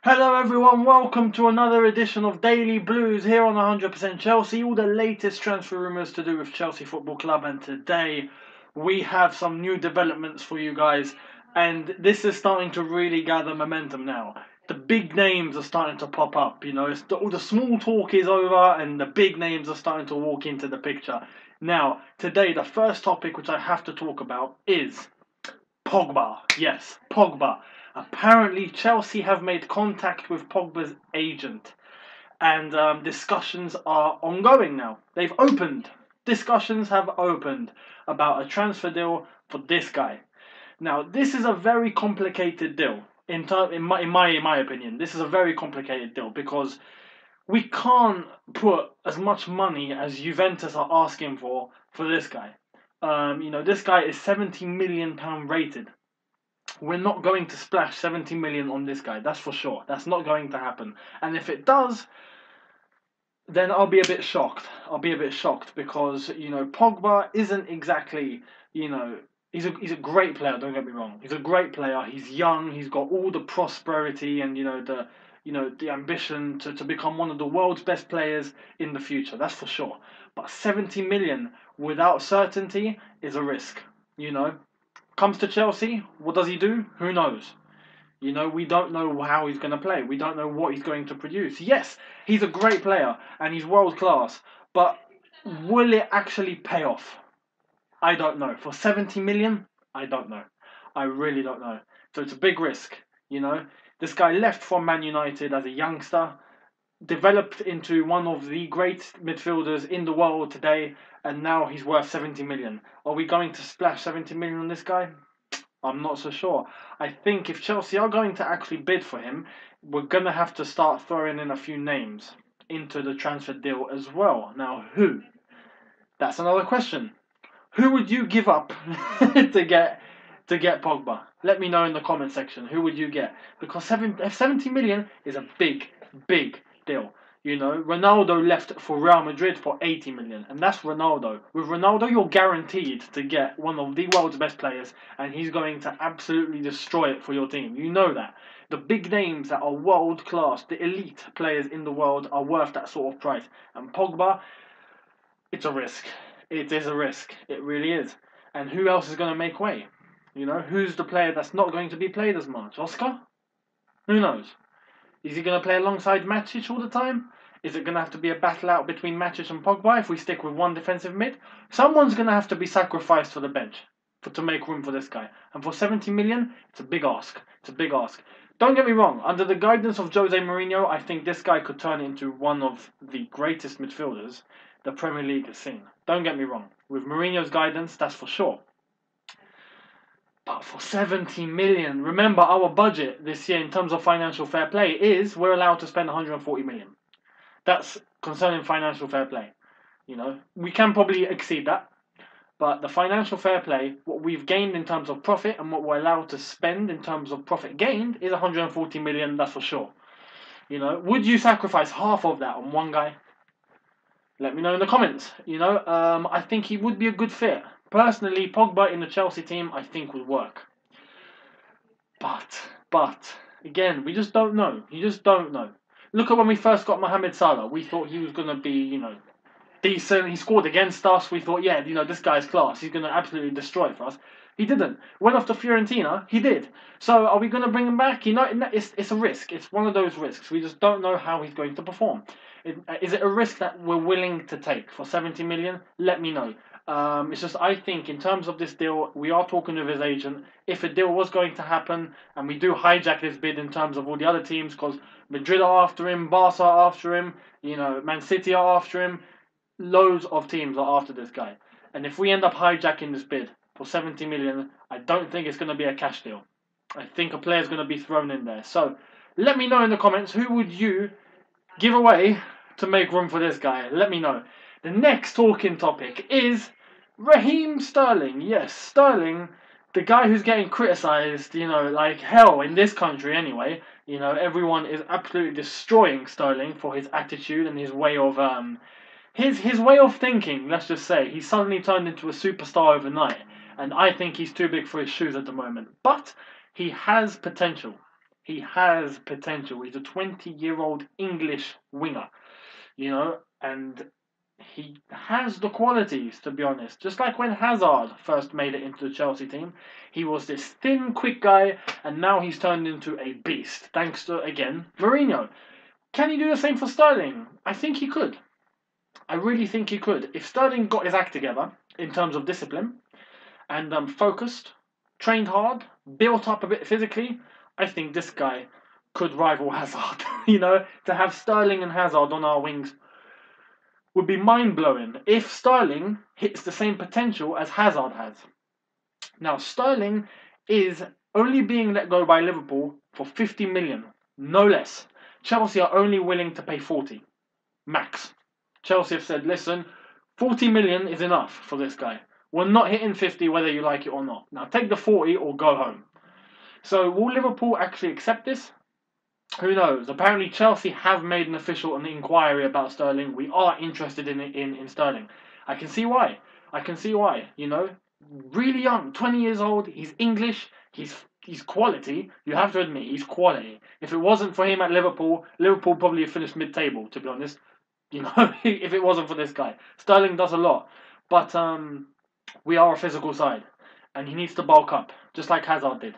Hello everyone, welcome to another edition of Daily Blues here on 100% Chelsea. All the latest transfer rumours to do with Chelsea Football Club, and today we have some new developments for you guys, and this is starting to really gather momentum now. The big names are starting to pop up, all the small talk is over and the big names are starting to walk into the picture. Now, today the first topic which I have to talk about is Pogba. Yes, Pogba. Apparently, Chelsea have made contact with Pogba's agent, and discussions are ongoing now. They've opened. Discussions have opened about a transfer deal for this guy. Now, this is a very complicated deal. In my opinion, this is a very complicated deal because we can't put as much money as Juventus are asking for this guy. This guy is £70 million rated. We're not going to splash 70 million on this guy, that's for sure. That's not going to happen. And if it does, then I'll be a bit shocked. Because, Pogba isn't exactly, he's a great player, don't get me wrong. He's a great player. He's young, he's got all the prosperity and the ambition to become one of the world's best players in the future. That's for sure. But 70 million without certainty is a risk, Comes to Chelsea, what does he do? Who knows? We don't know how he's going to play. We don't know what he's going to produce. Yes, he's a great player and he's world class, but will it actually pay off? I don't know. For 70 million, I don't know. I really don't know. So it's a big risk, This guy left from Man United as a youngster, developed into one of the great midfielders in the world today, and now he's worth 70 million. Are we going to splash 70 million on this guy? I'm not so sure. I think if Chelsea are going to actually bid for him, we're going to have to start throwing in a few names into the transfer deal as well. Now, who? That's another question. Who would you give up to get Pogba? Let me know in the comment section. Who would you get? Because 70 million is a big, big deal. Ronaldo left for Real Madrid for 80 million, and that's Ronaldo. With Ronaldo, you're guaranteed to get one of the world's best players, and he's going to absolutely destroy it for your team. You know that. The big names that are world class, the elite players in the world, are worth that sort of price. And Pogba, it's a risk. It is a risk. It really is. And who else is going to make way? Who's the player that's not going to be played as much? Oscar? Who knows? Is he going to play alongside Matic all the time? Is it going to have to be a battle out between Matic and Pogba if we stick with one defensive mid? Someone's going to have to be sacrificed for the bench to make room for this guy. And for 70 million, it's a big ask. It's a big ask. Don't get me wrong. Under the guidance of Jose Mourinho, I think this guy could turn into one of the greatest midfielders the Premier League has seen. Don't get me wrong. With Mourinho's guidance, that's for sure. But for 70 million, remember our budget this year in terms of financial fair play is we're allowed to spend 140 million. That's concerning financial fair play. We can probably exceed that. But the financial fair play, what we've gained in terms of profit and what we're allowed to spend in terms of profit gained is 140 million, that's for sure. Would you sacrifice half of that on one guy? Let me know in the comments. I think he would be a good fit. Personally, Pogba in the Chelsea team, I think would work. But, again, we just don't know. You just don't know. Look at when we first got Mohamed Salah. We thought he was going to be, decent. He scored against us. We thought, yeah, this guy's class. He's going to absolutely destroy it for us. He didn't. Went off to Fiorentina. He did. So are we going to bring him back? It's a risk. It's one of those risks. We just don't know how he's going to perform. Is it a risk that we're willing to take for 70 million? Let me know. It's just I think in terms of this deal, we are talking with his agent. If a deal was going to happen, and we do hijack this bid in terms of all the other teams, because Madrid are after him, Barca are after him, Man City are after him, loads of teams are after this guy. And if we end up hijacking this bid for 70 million, I don't think it's going to be a cash deal. I think a player's going to be thrown in there. So let me know in the comments, who would you give away to make room for this guy? Let me know. The next talking topic is Raheem Sterling. Yes, Sterling, the guy who's getting criticised, like hell in this country anyway. Everyone is absolutely destroying Sterling for his attitude and his way of his way of thinking. Let's just say he's suddenly turned into a superstar overnight, and I think he's too big for his shoes at the moment. But he has potential. He has potential. He's a 20-year-old English winger, and he has the qualities, to be honest. Just like when Hazard first made it into the Chelsea team, he was this thin, quick guy, and now he's turned into a beast, thanks to, again, Mourinho. Can he do the same for Sterling? I think he could. I really think he could. If Sterling got his act together in terms of discipline and focused, trained hard, built up a bit physically, I think this guy could rival Hazard. To have Sterling and Hazard on our wings would be mind-blowing if Sterling hits the same potential as Hazard has. Now, Sterling is only being let go by Liverpool for 50 million, no less. Chelsea are only willing to pay 40, max. Chelsea have said, listen, 40 million is enough for this guy. We're not hitting 50 whether you like it or not. Now, take the 40 or go home. So, will Liverpool actually accept this? Who knows? Apparently, Chelsea have made an official inquiry about Sterling. We are interested in Sterling. I can see why. Really young, 20 years old. He's English. He's quality. You have to admit, he's quality. If it wasn't for him at Liverpool, Liverpool probably finished mid-table, to be honest. If it wasn't for this guy. Sterling does a lot. But we are a physical side. And he needs to bulk up, just like Hazard did.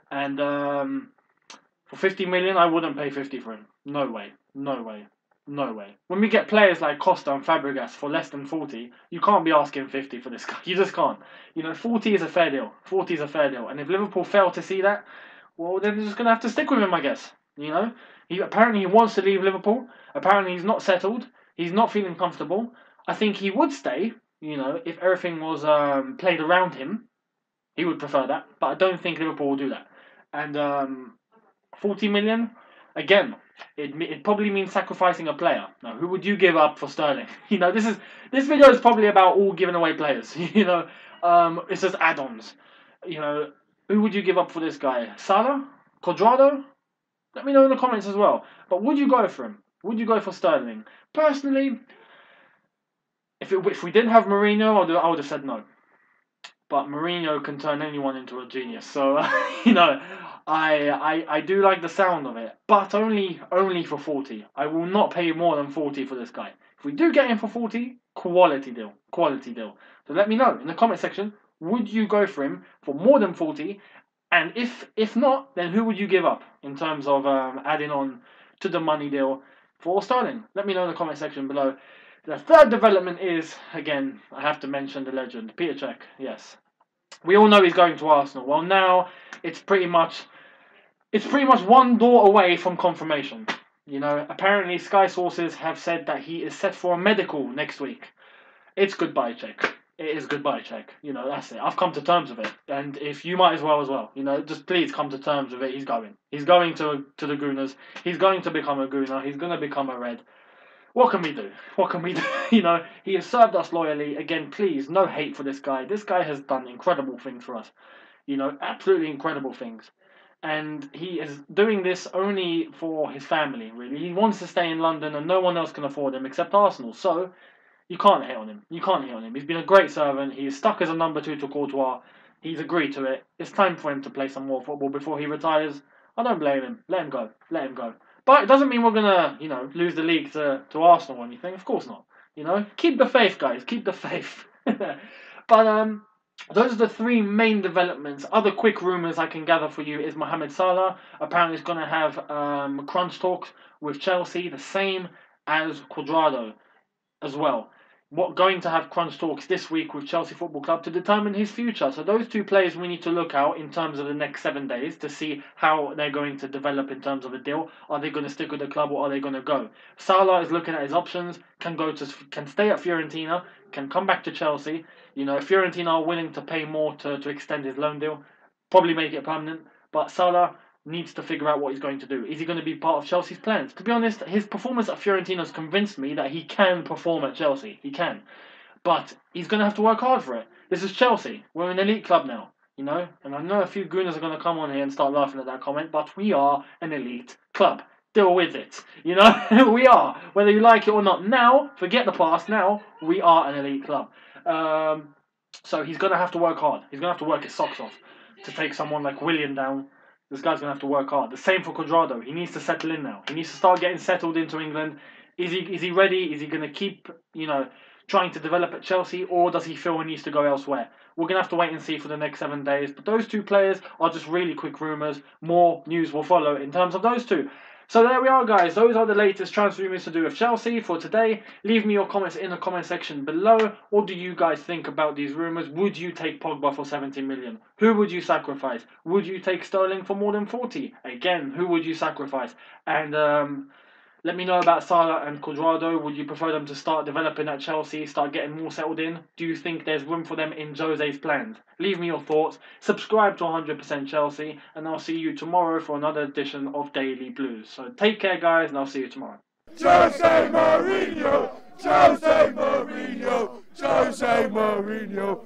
And for 50 million, I wouldn't pay 50 for him. No way. When we get players like Costa and Fabregas for less than 40, you can't be asking 50 for this guy. You just can't. 40 is a fair deal. And if Liverpool fail to see that, well, then they're just going to have to stick with him, I guess. Apparently he wants to leave Liverpool. Apparently he's not settled. He's not feeling comfortable. I think he would stay, if everything was played around him. He would prefer that. But I don't think Liverpool will do that. And 40 million, again, it probably means sacrificing a player. Now, who would you give up for Sterling? This video is probably about all giving away players. It's just add-ons. Who would you give up for this guy? Salah? Cuadrado? Let me know in the comments as well. But would you go for him? Would you go for Sterling? Personally, if we didn't have Mourinho, I would have said no. But Mourinho can turn anyone into a genius. So, I do like the sound of it. But only for 40. I will not pay more than 40 for this guy. If we do get him for 40, quality deal. So let me know in the comment section. Would you go for him for more than 40? And if not, then who would you give up in terms of adding on to the money deal for Sterling? Let me know in the comment section below. The third development is, again, I have to mention the legend, Peter Cech. Yes, we all know he's going to Arsenal. Well, now it's pretty much one door away from confirmation. Apparently Sky sources have said that he is set for a medical next week. It's goodbye, Cech. It is goodbye, Cech. That's it. I've come to terms with it, and if you might as well. Just please come to terms with it. He's going. He's going to the Gooners. He's going to become a Gooner. He's going to become a Red. What can we do? He has served us loyally. Again, please, no hate for this guy. This guy has done incredible things for us. Absolutely incredible things. And he is doing this only for his family, really. He wants to stay in London and no one else can afford him except Arsenal. So, you can't hate on him. He's been a great servant. He is stuck as a number 2 to Courtois. He's agreed to it. It's time for him to play some more football before he retires. I don't blame him. Let him go. But it doesn't mean we're going to, lose the league to Arsenal or anything. Of course not. Keep the faith, guys. Keep the faith. But, those are the 3 main developments. Other quick rumours I can gather for you is Mohamed Salah. Apparently he's going to have crunch talks with Chelsea, the same as Cuadrado as well. Going to have crunch talks this week with Chelsea Football Club to determine his future. So those 2 players we need to look out in terms of the next 7 days to see how they're going to develop in terms of a deal. Are they going to stick with the club or are they going to go? Salah is looking at his options. Can stay at Fiorentina. Can come back to Chelsea. If Fiorentina are willing to pay more to extend his loan deal, probably make it permanent. But Salah needs to figure out what he's going to do. Is he going to be part of Chelsea's plans? To be honest, his performance at Fiorentina has convinced me that he can perform at Chelsea. He can. But he's going to have to work hard for it. This is Chelsea. We're an elite club now, And I know a few gooners are going to come on here and start laughing at that comment, but we are an elite club. Deal with it. We are. Whether you like it or not. Now, forget the past. Now, we are an elite club. So he's going to have to work hard. He's going to have to work his socks off to take someone like Willian down this guy's going to have to work hard. The same for Cuadrado. He needs to settle in now. He needs to start getting settled into England. Is he ready? Is he going to keep, trying to develop at Chelsea, or does he feel he needs to go elsewhere? We're going to have to wait and see for the next 7 days. But those two players are just really quick rumours. More news will follow in terms of those two. So there we are, guys. Those are the latest transfer rumours to do with Chelsea for today. Leave me your comments in the comment section below. What do you guys think about these rumours? Would you take Pogba for 70 million? Who would you sacrifice? Would you take Sterling for more than 40? Again, who would you sacrifice? And let me know about Salah and Cuadrado. Would you prefer them to start developing at Chelsea, start getting more settled in? Do you think there's room for them in Jose's plans? Leave me your thoughts. Subscribe to 100% Chelsea, and I'll see you tomorrow for another edition of Daily Blues. So take care, guys, and I'll see you tomorrow. Jose Mourinho! Jose Mourinho! Jose Mourinho!